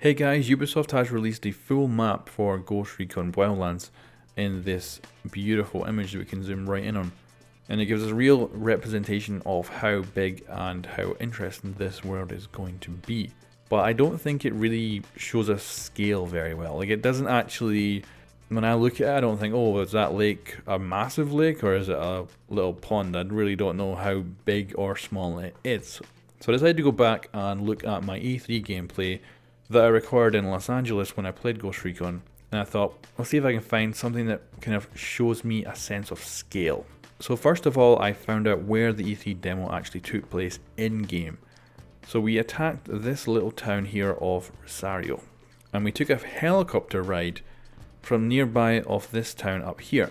Hey guys, Ubisoft has released the full map for Ghost Recon Wildlands in this beautiful image that we can zoom right in on. And it gives us a real representation of how big and how interesting this world is going to be. But I don't think it really shows us scale very well. Like, it doesn't actually, when I look at it, I don't think, oh, is that lake a massive lake or is it a little pond? I really don't know how big or small it is. So I decided to go back and look at my E3 gameplay that I recorded in Los Angeles when I played Ghost Recon, and I thought, I'll see if I can find something that kind of shows me a sense of scale. So first of all, I found out where the E3 demo actually took place in-game. So we attacked this little town here of Rosario, and we took a helicopter ride from nearby of this town up here.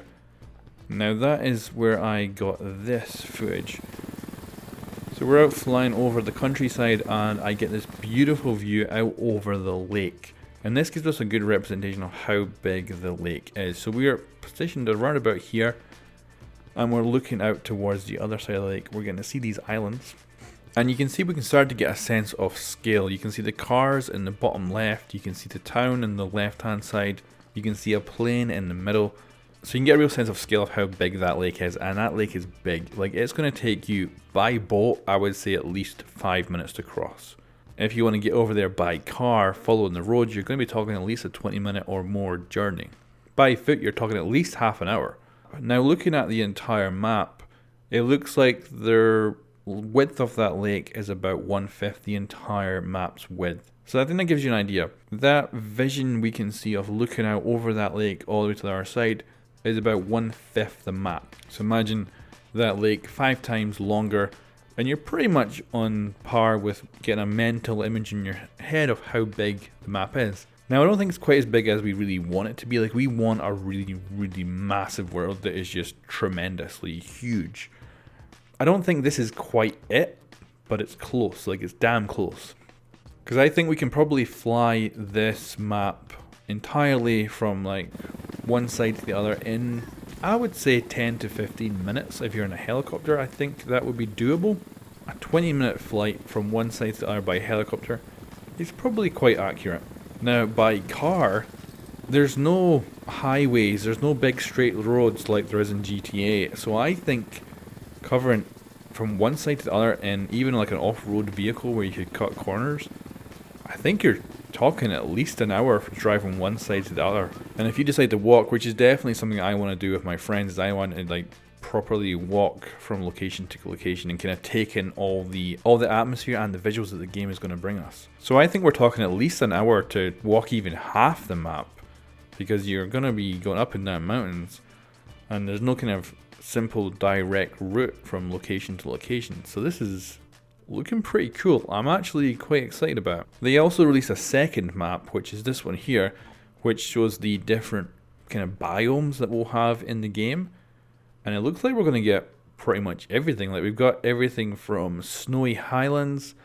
Now that is where I got this footage. So we're out flying over the countryside and I get this beautiful view out over the lake. And this gives us a good representation of how big the lake is. So we are positioned around about here and we're looking out towards the other side of the lake. We're going to see these islands. And you can see we can start to get a sense of scale. You can see the cars in the bottom left. You can see the town in the left hand side. You can see a plane in the middle. So you can get a real sense of scale of how big that lake is, and that lake is big. Like, it's going to take you, by boat, I would say at least 5 minutes to cross. If you want to get over there by car, following the road, you're going to be talking at least a 20-minute or more journey. By foot, you're talking at least half an hour. Now, looking at the entire map, it looks like the width of that lake is about 1/5 the entire map's width. So I think that gives you an idea. That vision we can see of looking out over that lake all the way to the other side is about 1/5 the map. So imagine that lake 5 times longer, and you're pretty much on par with getting a mental image in your head of how big the map is. Now, I don't think it's quite as big as we really want it to be. Like, we want a really, really massive world that is just tremendously huge. I don't think this is quite it, but it's close. Like, it's damn close. Because I think we can probably fly this map entirely from like one side to the other in, I would say, 10 to 15 minutes. If you're in a helicopter, I think that would be doable. A 20-minute flight from one side to the other by helicopter is probably quite accurate. Now, by car, there's no highways, there's no big straight roads like there is in GTA. So I think covering from one side to the other in even like an off-road vehicle where you could cut corners, I think you're talking at least an hour for driving one side to the other. And if you decide to walk, which is definitely something I want to do with my friends, is I want to like properly walk from location to location and kind of take in all the atmosphere and the visuals that the game is going to bring us. So I think we're talking at least an hour to walk even half the map, because you're going to be going up and down mountains and there's no kind of simple direct route from location to location. So this is looking pretty cool. I'm actually quite excited about it. They also released a second map, which is this one here, which shows the different kind of biomes that we'll have in the game. And it looks like we're going to get pretty much everything. Like, we've got everything from snowy highlands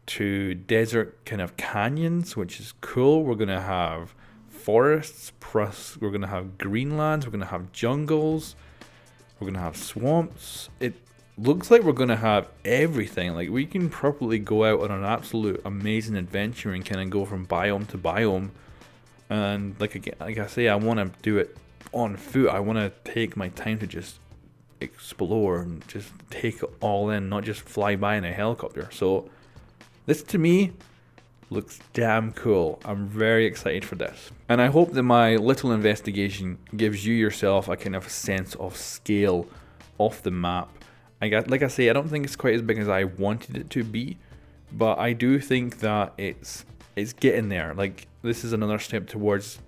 to desert kind of canyons, which is cool. We're going to have forests, plus we're going to have greenlands, we're going to have jungles, we're going to have swamps. It looks like we're going to have everything. Like, we can probably go out on an absolute amazing adventure and kind of go from biome to biome. And like I say, I want to do it on foot. I want to take my time to just explore and just take it all in, not just fly by in a helicopter. So this, to me, looks damn cool. I'm very excited for this. And I hope that my little investigation gives you yourself a kind of sense of scale of the map. Like I say, I don't think it's quite as big as I wanted it to be, but I do think that it's getting there. Like, this is another step towards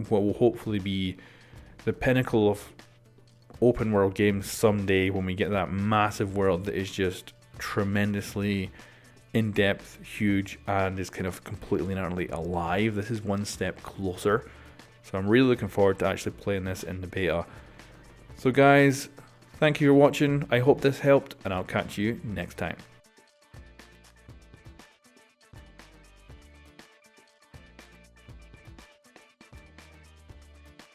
what will hopefully be the pinnacle of open world games someday, when we get that massive world that is just tremendously in-depth, huge, and is kind of completely and utterly alive. This is one step closer. So I'm really looking forward to actually playing this in the beta. So guys, thank you for watching. I hope this helped, and I'll catch you next time.